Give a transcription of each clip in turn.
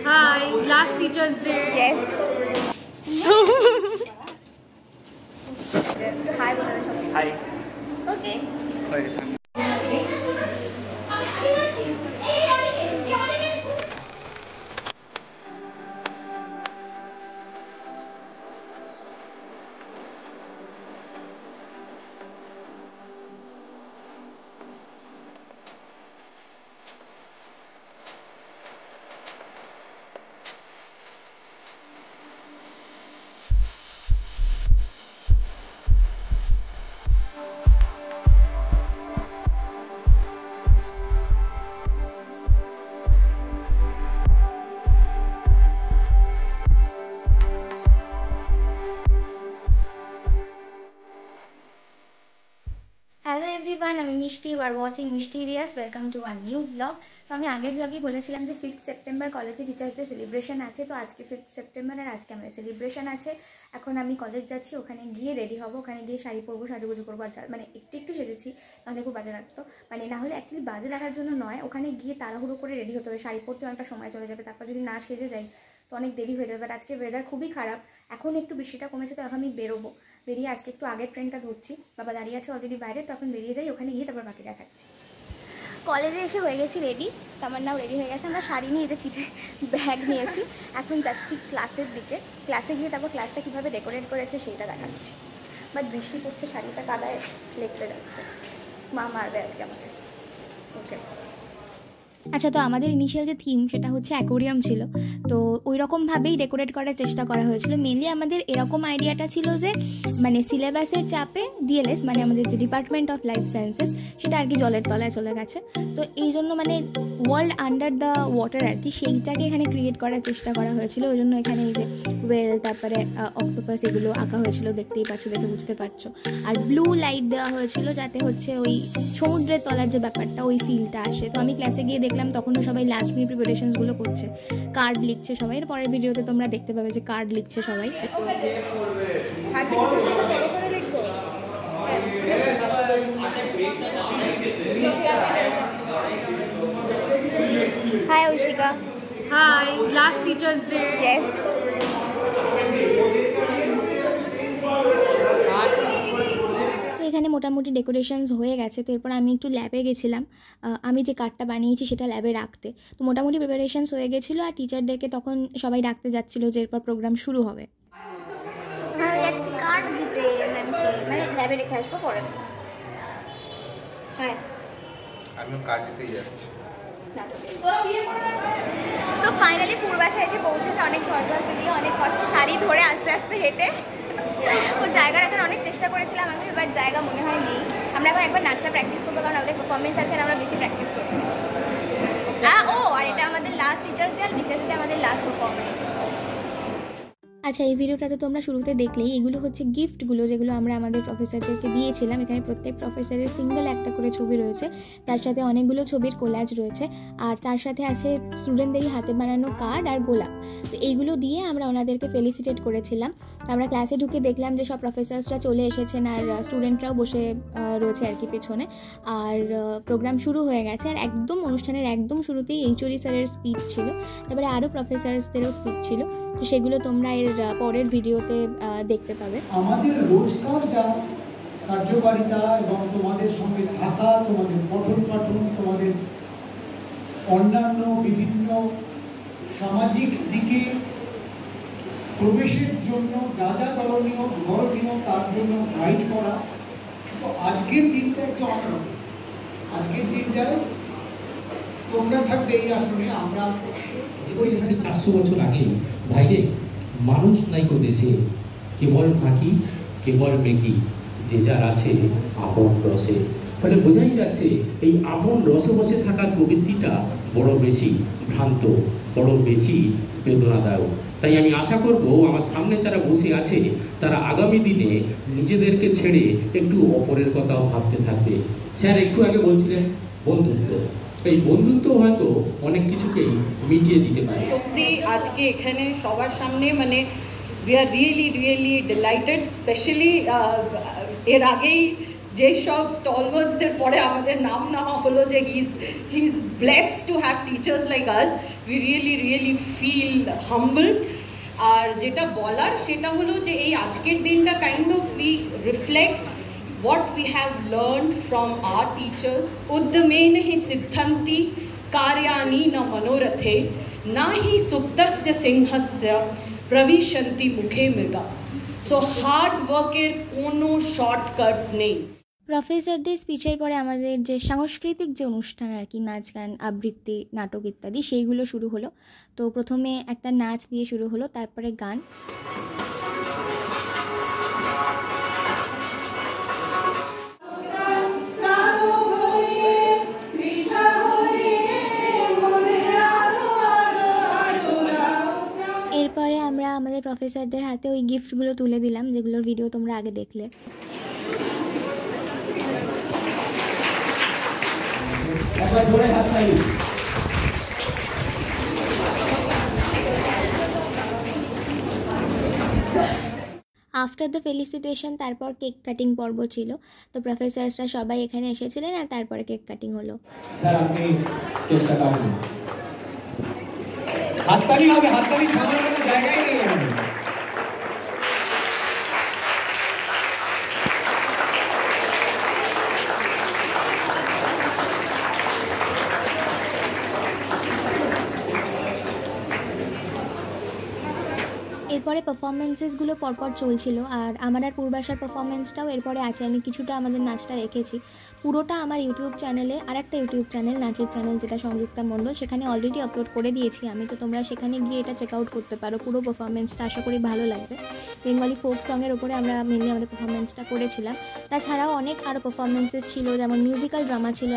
Hi, last Teachers Day. Yes. Hi, Hi. Okay. Hello everyone, আমি মিষ্টি, you are watching mysterious. Welcome to a new blog. তো আমি আগের ব্লগে বলেছিলাম যে 5th সেপ্টেম্বর কলেজে টিচার্স ডে সেলিব্রেশন আছে। তো আজকে 5th সেপ্টেম্বর আর আজকে আমাদের সেলিব্রেশন আছে। এখন আমি কলেজ যাচ্ছি, ওখানে গিয়ে রেডি হবো, ওখানে গিয়ে শাড়ি পরবো, সাজুগুজু করবো। আচ্ছা মানে একটু সেজেছি, নাহলে খুব বাজে লাগতো। মানে না হলে অ্যাকচুয়ালি বাজে লাগার জন্য নয়, ওখানে গিয়ে তাড়াহুড়ো করে রেডি হতে হবে, শাড়ি পরতে অনেকটা সময় চলে যাবে, তারপর যদি না সেজে যাই তো অনেক দেরি হয়ে যাবে। বাট আজকে ওয়েদার খুবই খারাপ, এখন একটু বৃষ্টিটা কমেছে, তো এখন আমি বেরোবো। বেরিয়ে আজকে একটু আগের ট্রেনটা ধরছি, বাবা দাঁড়িয়ে আছে অলরেডি বাইরে, তো এখন বেরিয়ে যাই, ওখানে গিয়ে তারপর বাকি দেখাচ্ছি। কলেজে এসে হয়ে গেছি রেডি, তামান্নাও রেডি হয়ে গেছে। আমরা শাড়ি নিয়ে যে পিঠে ব্যাগ নিয়েছি, এখন যাচ্ছি ক্লাসের দিকে। ক্লাসে গিয়ে তারপর ক্লাসটা কীভাবে ডেকোরেট করেছে সেইটা দেখাচ্ছি। বাট বৃষ্টি পড়ছে, শাড়িটা কাদায় লেগতে যাচ্ছে, মা মারবে আজকে আমাকে। ওকে আচ্ছা, তো আমাদের ইনিশিয়াল যে থিম সেটা হচ্ছে অ্যাকোরিয়াম ছিল, তো ওই রকমভাবেই ডেকোরেট করার চেষ্টা করা হয়েছিল। মেনলি আমাদের এরকম আইডিয়াটা ছিল যে মানে সিলেবাসের চাপে ডিএলএস মানে আমাদের যে ডিপার্টমেন্ট অফ লাইফ সায়েন্সেস সেটা আর কি জলের তলায় চলে গেছে। তো এই জন্য মানে ওয়ার্ল্ড আন্ডার দ্য ওয়াটার আর কি, সেইটাকে এখানে ক্রিয়েট করার চেষ্টা করা হয়েছিল। ওই জন্য এখানে এই যে ওয়েল, তারপরে অক্টোপাস, এগুলো আঁকা হয়েছিল, দেখতেই পাচ্ছ, দেখে বুঝতে পারছো। আর ব্লু লাইট দেওয়া হয়েছিল যাতে হচ্ছে ওই সমুদ্রের তলার যে ব্যাপারটা ওই ফিলটা আসে। তো আমি ক্লাসে গিয়ে দেখলাম তখনও সবাই লাস্ট মিনিট প্রিপারেশনসগুলো করছে, কার্ড লিখছে সবাই। এর পরের ভিডিওতে তোমরা দেখতে পাবে যে কার্ড লিখছে সবাই। Hi Oishika. Hi, last Teachers Day. Yes. তো এখানে মোটামুটি ডেকোরেশনস হয়ে গেছে। তো এরপর আমি একটু ল্যাবে গেছিলাম, আমি যে কার্ডটা বানিয়েছি সেটা ল্যাবে রাখতে। তো মোটামুটি প্রিপারেশনস হয়ে গেছিলো, আর টিচারদেরকে তখন সবাই ডাকতে যাচ্ছিলো যে এরপর প্রোগ্রাম শুরু হবে। কার্ড দিতে মানে ল্যাবে রেখে আসবো পরে। হ্যাঁ, আমি কার্ড দিতেই যাচ্ছি। তো ফাইনালি পূর্বাশা এসে পৌঁছেছে, অনেক জল পেরিয়ে, অনেক কষ্ট, শাড়ি ধরে আস্তে আস্তে হেঁটে। ও জায়গা রাখার অনেক চেষ্টা করেছিলাম আমি, এবার জায়গা মনে হয় নেই। আমরা এখন একবার নাচটা প্র্যাকটিস করবো, কারণ আমাদের পারফরমেন্স আছে আর আমরা বেশি প্র্যাকটিস করবো। আর এটা আমাদের লাস্ট টিচার্স ডে, আর টিচার্স ডে আমাদের লাস্ট পারফরমেন্স। আচ্ছা, এই ভিডিওটাতে তোমরা শুরুতে দেখলেই এগুলো হচ্ছে গিফটগুলো যেগুলো আমরা আমাদের প্রফেসরদেরকে দিয়েছিলাম। এখানে প্রত্যেক প্রফেসরের সিঙ্গেল একটা করে ছবি রয়েছে, তার সাথে অনেকগুলো ছবির কোলাজ রয়েছে, আর তার সাথে আছে স্টুডেন্টদেরই হাতে বানানো কার্ড আর গোলাপ। তো এইগুলো দিয়ে আমরা ওনাদেরকে ফেলিসিটেট করেছিলাম। তো আমরা ক্লাসে ঢুকে দেখলাম যে সব প্রফেসরসরা চলে এসেছেন, আর স্টুডেন্টরাও বসে রয়েছে আর কি পেছনে। আর প্রোগ্রাম শুরু হয়ে গেছে, আর একদম অনুষ্ঠানের একদম শুরুতেই এইচওডি স্যারের স্পিচ ছিল, তারপরে আরও প্রফেসরসদেরও স্পিচ ছিল। তো সেগুলো তোমরা এর পরের ভিডিওতে দেখতে পাবে। আমাদের রোজকার যা কার্যকারিতা এবং তোমাদের সঙ্গে থাকা, তোমাদের পঠন পাঠন, তোমাদের অন্যান্য বিভিন্ন সামাজিক দিকে প্রবেশের জন্য যা যা করণীয় তার জন্য গাইড করা। তো আজকের দিনটা একটু অন্যরকম। আজকের দিনটায় তোমরা থাকবে এই আসনে, আমরা 400 বছর আগে বাইরে মানুষ নাইকো দেশে, কেবল থাকি কেবল মেঘি, যে যার আছে আপন রসে। ফলে বোঝাই যাচ্ছে এই আপন রসে বসে থাকার প্রবৃত্তিটা বড় বেশি ভ্রান্ত, বড় বেশি বেদনাদায়ক। তাই আমি আশা করব আমার সামনে যারা বসে আছে তারা আগামী দিনে নিজেদেরকে ছেড়ে একটু অপরের কথাও ভাবতে থাকবে। স্যার একটু আগে বলছিলেন বন্ধুত্ব, এই বন্ধুত্ব হয়তো অনেক কিছুকেই মিটিয়ে দিতে পারে। সত্যি আজকে এখানে সবার সামনে মানে we are really delighted. Specially এর আগেই যেসব স্টলওয়ার্ডসদের পরে আমাদের নাম নেওয়া হলো যে he is blessed to have teachers like us, we really feel humbled. আর যেটা বলার সেটা হলো যে এই আজকের দিনটা kind of we reflect what we have learned from our teachers. Uddamena hi siddhanti karyani na manorathe na hi suptasya singhasya pravishanti mukhe mriga. So hard work er kono shortcut nei. প্রফেসরদের স্পিচের পরে আমাদের যে সাংস্কৃতিক যে অনুষ্ঠান আর কি, নাচ গান আবৃত্তি নাটক ইত্যাদি, সেইগুলো শুরু হলো। তো প্রথমে একটা নাচ দিয়ে শুরু হলো, তারপরে গান। এরপরে আমরা আমাদের প্রফেসরদের হাতে ওই গিফটগুলো তুলে দিলাম, যেগুলোর ভিডিও তোমরা আগে দেখলে। আফটার দ্য ফেলিসিটেশন তারপর কেক কাটিং পর্ব ছিল। তো প্রফেসরসরা সবাই এখানে এসেছিলেন আর তারপরে কেক কাটিং হলো। স্যার আপনি কেক কাটাবেন, হাততালি হবে, হাততালি থামার কোনো জায়গাই নেই এখানে। এরপরে পারফরমেন্সেসগুলো পরপর চলছিল, আর আমার আর পূর্বাশার পারফরমেন্সটাও এরপরে আছে। আমি কিছুটা আমাদের নাচটা রেখেছি, পুরোটা আমার ইউটিউব চ্যানেলে, আর একটা ইউটিউব চ্যানেল নাচের চ্যানেল যেটা সংযুক্তা মণ্ডল, সেখানে অলরেডি আপলোড করে দিয়েছি আমি। তো তোমরা সেখানে গিয়ে এটা চেক আউট করতে পারো, পুরো পারফরমেন্সটা আশা করি ভালো লাগবে। বেঙ্গলি ফোক সঙের ওপরে আমরা মেনলি আমাদের পারফরমেন্সটা করেছিলাম। তাছাড়াও অনেক আরও পারফরমেন্সেস ছিল, যেমন মিউজিক্যাল ড্রামা ছিল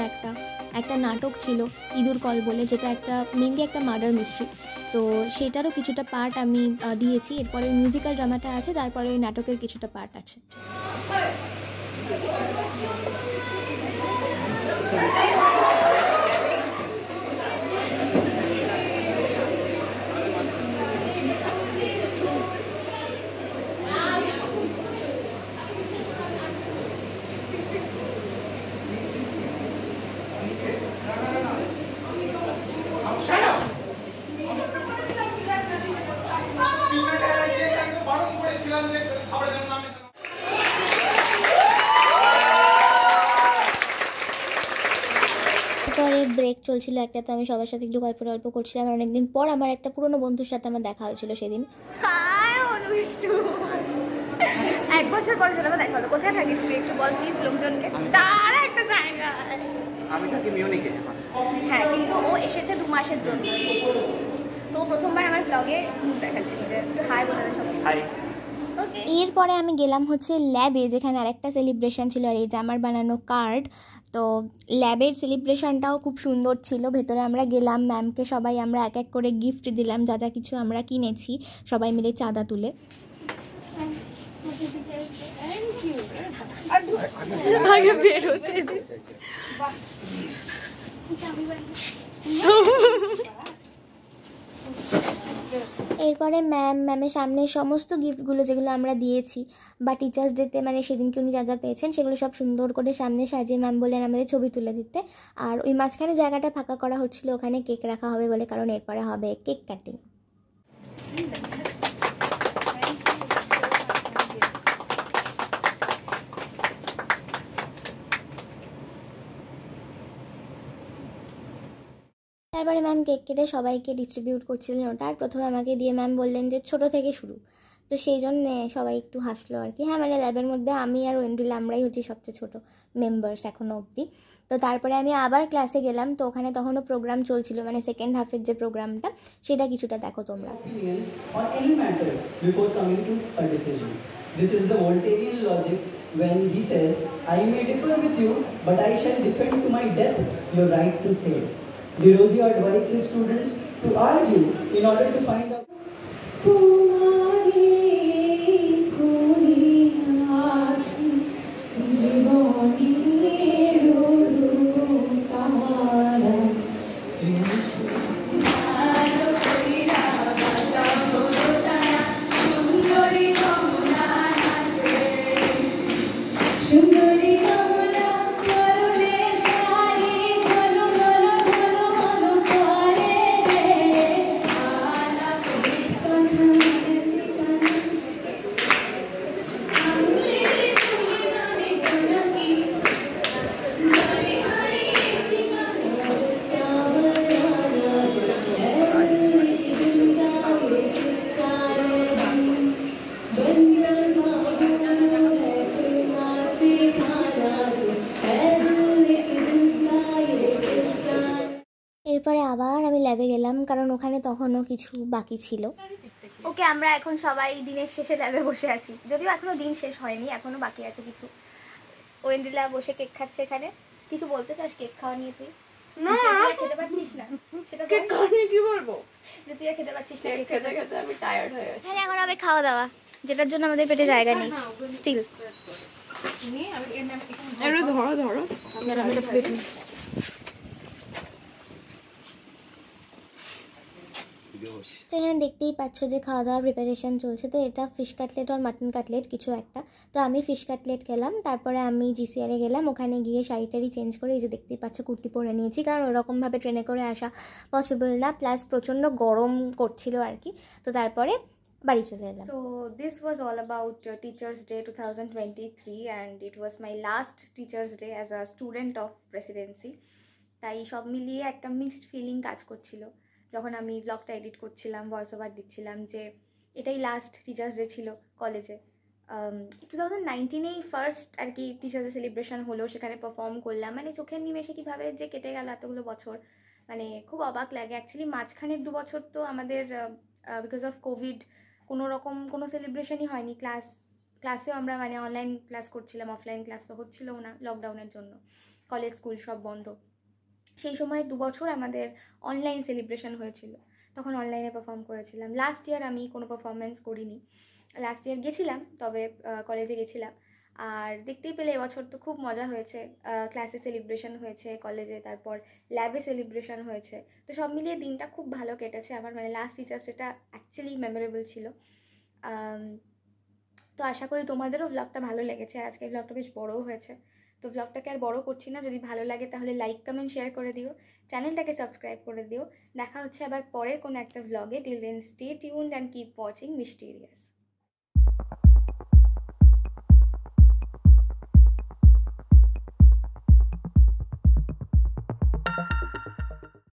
একটা নাটক ছিল ইঁদুর কল বলে, যেটা মেনলি একটা মার্ডার মিস্ট্রি। তো সেটারও কিছুটা পার্ট আমি দিয়েছি। এরপরে মিউজিক্যাল ড্রামাটা আছে, তারপরে ওই নাটকের কিছুটা পার্ট আছে। পরে ব্রেক চলছিল একটা, তো আমি সবার সাথে একটু গল্প করছিলাম। অনেকদিন পর আমার একটা পুরনো বন্ধুর সাথে আমার দেখা হয়েছিল সেদিন। এক বছর পরে সাথে দেখা হলো। কোথায় থাকিস তুই একটু বল প্লিজ লোকজনকে। তার একটা জায়গা, আমি থাকি মিউনিকে। হ্যাঁ, কিন্তু ও এসেছে 2 মাসের জন্য। তো প্রথমবার আমার ব্লগে দেখাচ্ছিল যে একটু হাই বলে দে সবাই। হাই। এরপরে আমি গেলাম হচ্ছে ল্যাবে, যেখানে আরেকটা সেলিব্রেশন ছিল, আর এই যে আমার বানানো কার্ড। তো ল্যাবের সেলিব্রেশনটাও খুব সুন্দর ছিল। ভেতরে আমরা গেলাম, ম্যামকে সবাই আমরা এক এক করে গিফট দিলাম, যা যা কিছু আমরা কিনেছি সবাই মিলে চাঁদা তুলে। আগে বের হতে দে। এরপরে ম্যামের সামনে সমস্ত গিফটগুলো যেগুলো আমরা দিয়েছি বা টিচার্স ডেতে মানে সেদিনকে উনি যা যা পেয়েছেন সেগুলো সব সুন্দর করে সামনে সাজিয়ে ম্যাম বললেন আমাদের ছবি তুলে দিতে। আর ওই মাঝখানে জায়গাটা ফাঁকা করা হচ্ছিল, ওখানে কেক রাখা হবে বলে, কারণ এরপরে হবে কেক কাটিং। তারপরে ম্যাম কেক কেটে সবাইকে ডিস্ট্রিবিউট করছিলেন ওটা, আর প্রথমে আমাকে দিয়ে ম্যাম বললেন যে ছোটো থেকে শুরু। তো সেই জন্যে সবাই একটু হাসলো আর কি। হ্যাঁ, মানে ল্যাবের মধ্যে আমি আর ওয়েন্ড্রিল আমরাই হচ্ছি সবচেয়ে ছোটো মেম্বার্স এখনও অবধি। তো তারপরে আমি আবার ক্লাসে গেলাম, তো ওখানে তখনও প্রোগ্রাম চলছিল, মানে সেকেন্ড হাফের যে প্রোগ্রামটা সেটা কিছুটা দেখো তোমরা। On any matter before coming to a decision. This is the Voltairean logic when he says, I may differ with you, but I shall defend to my death your right to say. Derozio advised his students to argue in order to find out. Shundari কিছু বাকি ছিল। ওকে, আমরা এখন সবাই দিনের শেষে ল্যাবে বসে আছি, যদিও এখনো দিন শেষ হয়নি, এখনো বাকি আছে কিছু। ওয়েন্ড্রিলা বসে কেক খাচ্ছে এখানে। কিছু বলতে চাস কেক খাওয়া নিয়ে? তুই না, তুই আর খেতে পাচ্ছিস না, সেটা কেক খাওয়া নিয়ে কি বলবো? যে তুই আর খেতে পাচ্ছিস না, কেক খেতে খেতে আমি টায়ার্ড হয়ে গেছি। হ্যাঁ, এখন হবে খাওয়া দাওয়া, যেটার জন্য আমাদের পেটে জায়গা নেই স্টিল। একটু ধরো ধরো। তো এখানে দেখতেই পাচ্ছ যে খাওয়া দাওয়া প্রিপারেশন চলছে। তো এটা ফিশ কাটলেট আর মাটন কাটলেট কিছু একটা। তো আমি ফিশ কাটলেট খেলাম, তারপরে আমি জিসিআরে গেলাম, ওখানে গিয়ে শাড়িটারি চেঞ্জ করে এই যে দেখতেই পাচ্ছ কুর্তি পরে নিয়েছি, কারণ ওরকমভাবে ট্রেনে করে আসা পসিবল না, প্লাস প্রচণ্ড গরম করছিল আর কি। তো তারপরে বাড়ি চলে এলাম। So this was all about teachers day 2023 and it was my last teachers day as a student of Presidency. তাই সব মিলিয়ে একটা মিক্সড ফিলিং কাজ করছিল যখন আমি ব্লগটা এডিট করছিলাম, ভয়েস ওভার দিচ্ছিলাম, যে এটাই লাস্ট টিচার্স ডে ছিল কলেজে। 2019-এই ফার্স্ট আর কি টিচার্স ডে সেলিব্রেশন হলো, সেখানে পারফর্ম করলাম, মানে চোখের নিমেষে কীভাবে যে কেটে গেল এতগুলো বছর, মানে খুব অবাক লাগে। অ্যাকচুয়ালি মাঝখানের 2 বছর তো আমাদের বিকজ অফ কোভিড কোনো সেলিব্রেশনই হয়নি। ক্লাসেও আমরা মানে অনলাইন ক্লাস করছিলাম, অফলাইন ক্লাস তো হচ্ছিলও না লকডাউনের জন্য, কলেজ স্কুল সব বন্ধ। সেই সময় 2 বছর আমাদের অনলাইন সেলিব্রেশন হয়েছিল, তখন অনলাইনে পারফর্ম করেছিলাম। লাস্ট ইয়ার আমি কোনো পারফরমেন্স করিনি, লাস্ট ইয়ার গেছিলাম, তবে কলেজে গেছিলাম। আর দেখতেই পেলে এবছর তো খুব মজা হয়েছে, ক্লাসে সেলিব্রেশন হয়েছে, কলেজে, তারপর ল্যাবে সেলিব্রেশন হয়েছে। তো সব মিলিয়ে দিনটা খুব ভালো কেটেছে আমার, মানে last teachers data actually memorable ছিল। তো আশা করি তোমাদেরও ব্লগটা ভালো লেগেছে, আর আজকের ব্লগটা বেশ বড়ও হয়েছে। তো ব্লগটাকে আর বড় করছি না, যদি ভালো লাগে তাহলে লাইক কমেন্ট শেয়ার করে দিও, চ্যানেলটাকে সাবস্ক্রাইব করে দিও। দেখা হচ্ছে আবার পরের কোনো একটা ব্লগে। Till then stay tuned and keep watching mysterious.